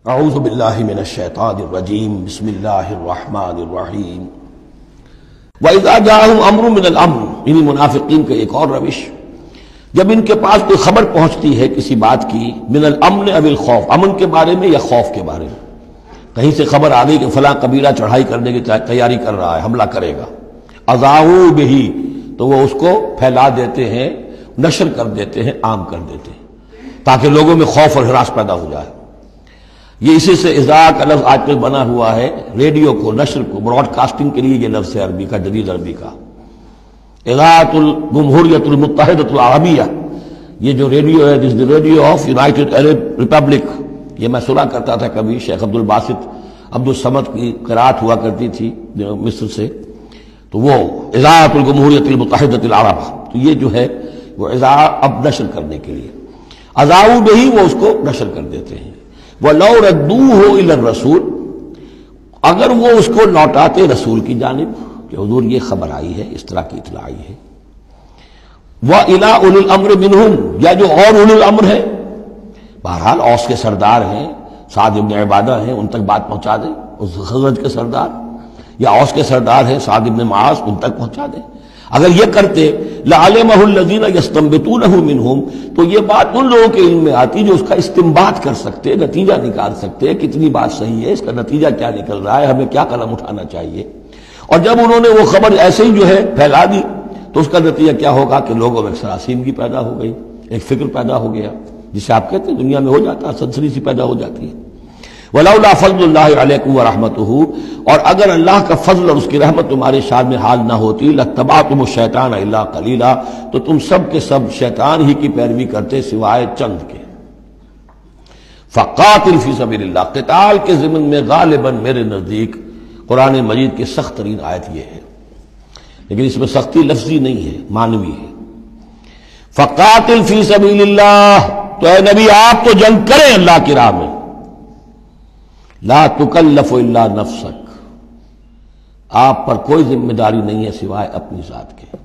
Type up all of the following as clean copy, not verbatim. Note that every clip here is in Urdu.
اعوذ باللہ من الشیطان الرجیم بسم اللہ الرحمن الرحیم وَإِذَا جَاءَهُمْ أَمْرٌ مِّنَ الْأَمْرِ، انہی منافقین کا ایک اور روش، جب ان کے پاس کوئی خبر پہنچتی ہے کسی بات کی، من الامن اب الخوف، امن کے بارے میں یا خوف کے بارے میں، کہیں سے خبر آ گئی کہ فلاں قبیلہ چڑھائی کرنے کی تیاری کر رہا ہے، حملہ کرے گا، اذاعوا بہ، تو وہ اس کو پھیلا دیتے ہیں، نشر کر دیتے ہیں، عام کر دیتے ہیں، تاکہ لوگوں میں خوف اور ہراس پیدا ہو جائے۔ یہ اسی سے اذاع کا لفظ آج کل بنا ہوا ہے، ریڈیو کو، نشر کو، براڈ کاسٹنگ کے لیے یہ لفظ ہے عربی کا، جدید عربی کا، اذاعۃ الجمہوریۃ المتحدۃ العربیہ، یہ جو ریڈیو ہے، this the radio of United Arab Republic, یہ میں سنا کرتا تھا کبھی، شیخ عبد الباسط عبد الصمد کی قرات ہوا کرتی تھی مصر سے، تو وہ اذاعۃ الجمہوریۃ المتحدۃ العرب، تو یہ جو ہے وہ اذاع اب نشر کرنے کے لیے، اذاعوا بہ، وہ اس کو نشر کر دیتے ہیں۔ وَلَوْ رَدُّوهُ إِلَى الرَّسُولِ، اگر وہ اس کو لوٹاتے رسول کی جانب کہ حضور یہ خبر آئی ہے، اس طرح کی اطلاع آئی ہے، وَإِلَىٰ أُولِي الْأَمْرِ مِنْهُمْ، یا جو اور اولو الامر ہے، بہرحال اوس کے سردار ہیں، سعد بن عبادہ ہیں، ان تک بات پہنچا دیں، اس خزرج کے سردار، یا اوس کے سردار ہیں سعد بن معاذ، ان تک پہنچا دیں۔ اگر یہ کرتے لَعَلِمَهُ الَّذِينَ يَسْتَنبِطُونَهُ مِنْهُمْ، تو یہ بات ان لوگوں کے علم میں آتی جو اس کا استنباط کر سکتے، نتیجہ نکال سکتے، کتنی بات صحیح ہے، اس کا نتیجہ کیا نکل رہا ہے، ہمیں کیا قدم اٹھانا چاہیے۔ اور جب انہوں نے وہ خبر ایسے ہی جو ہے پھیلا دی، تو اس کا نتیجہ کیا ہوگا کہ لوگوں میں سراسیمگی پیدا ہو گئی، ایک فکر پیدا ہو گیا، جسے آپ کہتے ہیں دنیا میں ہو جاتا ہے، سنسنی سی پیدا ہو جاتی ہے۔ وَلَوْلَا فَضْلُ اللَّهِ عَلَيْكُمْ وَرَحْمَتُهُ، اور اگر اللہ کا فضل اور اس کی رحمت تمہارے شان میں حال نہ ہوتی، لَاتَّبَعْتُمُ الشَّيْطَانَ إِلَّا قَلِيلًا، تو تم سب کے سب شیطان ہی کی پیروی کرتے سوائے چند کے۔ فَقَاتِلْ فِي سَبِيلِ اللَّهِ، قتال کے ضمن میں غالباً میرے نزدیک قرآن مجید کی سخت ترین آیت یہ ہے، لیکن اس میں سختی لفظی نہیں ہے، معنوی ہے۔ فَقَاتِلْ فِي سَبِيلِ اللَّهِ، تو اے نبی آپ تو جنگ کریں اللہ کی راہ میں، لا تکلف الا نفسک، آپ پر کوئی ذمہ داری نہیں ہے سوائے اپنی ذات کے۔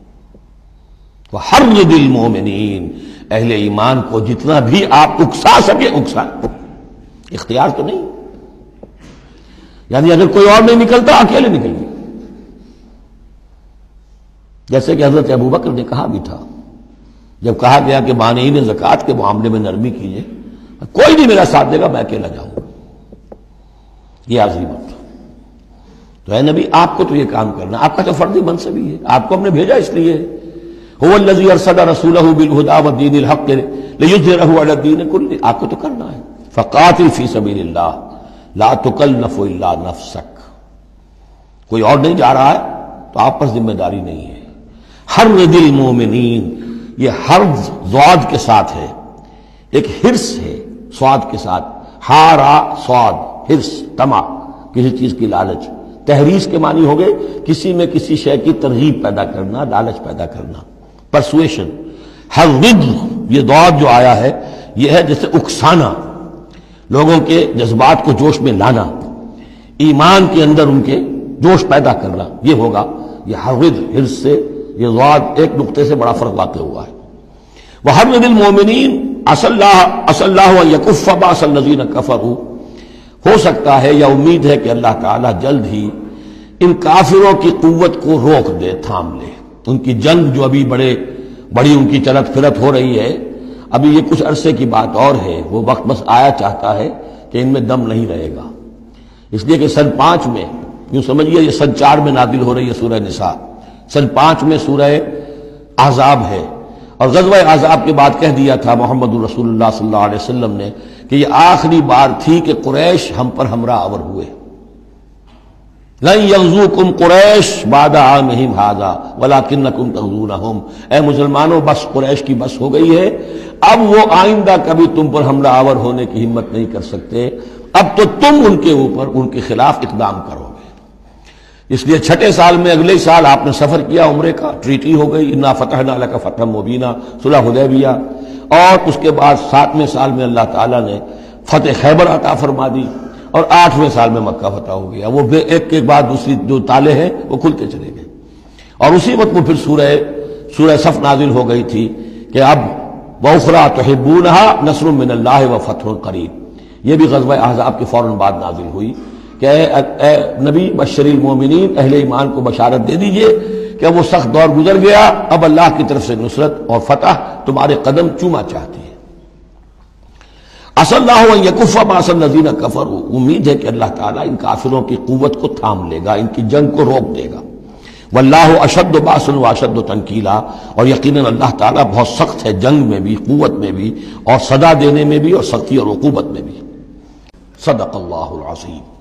وحرض المؤمنین، اہل ایمان کو جتنا بھی آپ اکسا سکے اکسا، اختیار تو نہیں، یعنی اگر کوئی اور نہیں نکلتا اکیلے نکلیے، جیسے کہ حضرت ابوبکر نے کہا بھی تھا جب کہا گیا کہ مانعین زکوٰۃ کے معاملے میں نرمی کیجیے، کوئی نہیں میرا ساتھ دے گا، میں اکیلا جاؤں گا، یہ عظیمت۔ تو اے نبی آپ کو تو یہ کام کرنا، آپ کا تو فردی منصب ہی ہے، آپ کو ہم نے بھیجا اس لیے، هو الذی ارسل رسولہ بالہدی والدین الحق لیظہرہ علی الدین کلہ، آپ کو تو کرنا ہے۔ فقاتل فی سبیل اللہ لا تکلف الا نفسک، کوئی اور نہیں جا رہا ہے تو آپ پر ذمہ داری نہیں ہے۔ حرض المؤمنین، یہ حرض ضاد کے ساتھ ہے، ایک حرص ہے صاد کے ساتھ، حارا صاد، حرص، طمع، کسی چیز کی لالچ، تحریص کے معنی ہو گئے کسی میں کسی شے کی ترغیب پیدا کرنا، لالچ پیدا کرنا، پرسویشن۔ حرض، یہ ضاد جو آیا ہے یہ ہے جیسے اکسانا، لوگوں کے جذبات کو جوش میں لانا، ایمان کے اندر ان کے جوش پیدا کرنا، یہ ہوگا یہ حرض، حرص سے یہ ضاد ایک نقطے سے بڑا فرق واقع ہوا ہے۔ وحرض المؤمنین عسى الله ان يكف باس الذين كفروا، ہو سکتا ہے یا امید ہے کہ اللہ تعالیٰ جلد ہی ان کافروں کی قوت کو روک دے، تھام لے، ان کی جنگ جو ابھی بڑی ان کی چلت پھرت ہو رہی ہے، ابھی یہ کچھ عرصے کی بات اور ہے، وہ وقت بس آیا چاہتا ہے کہ ان میں دم نہیں رہے گا، اس لیے کہ سن 5 میں، یوں سمجھیے یہ سن 4 میں نازل ہو رہی ہے سورہ نساء، سن 5 میں سورہ احزاب ہے، اور غزوہ احزاب کے بعد کہہ دیا تھا محمد رسول اللہ صلی اللہ علیہ وسلم نے کہ یہ آخری بار تھی کہ قریش ہم پر ہمراہ آور ہوئے۔ لن یغزوکم قریش بعد عامہم ھذا ولکنکم تغزونہم، اے مسلمانوں بس قریش کی بس ہو گئی ہے، اب وہ آئندہ کبھی تم پر حملہ آور ہونے کی ہمت نہیں کر سکتے، اب تو تم ان کے اوپر ان کے خلاف اقدام کرو گے۔ اس لیے 6 سال میں اگلے سال آپ نے سفر کیا عمرے کا، ٹریٹی ہو گئی، انا فتحنا لک فتحا مبینا، صلح حدیبیہ، اور اس کے بعد 7ویں سال میں اللہ تعالیٰ نے فتح خیبر عطا فرما دی، اور 8ویں سال میں مکہ فتح ہو گیا، وہ ایک کے بعد دوسری جو تالے ہیں وہ کھلتے چلے گئے، اور اسی وقت وہ پھر سورہ صف نازل ہو گئی تھی کہ اب وَأُخْرَىٰ تُحِبُّونَهَا نَصْرٌ مِّنَ اللَّهِ وَفَتْحٌ قَرِیب، یہ بھی غزوہ احزاب کے فوراً بعد نازل ہوئی کہ اے نبی بشر المومنین، اہل ایمان کو بشارت دے دیجئے کہ وہ سخت دور گزر گیا، اب اللہ کی طرف سے نصرت اور فتح تمہارے قدم چوما چاہتی ہے۔ عسى الله ان يكف باس الذين كفروا، امید ہے کہ اللہ تعالیٰ ان کافروں کی قوت کو تھام لے گا، ان کی جنگ کو روک دے گا۔ واللہ اشد باس واشد تنکیلا، اور یقیناً اللہ تعالیٰ بہت سخت ہے جنگ میں بھی، قوت میں بھی، اور سزا دینے میں بھی، اور سختی اور عقوبت میں بھی۔ صدق اللہ العظیم۔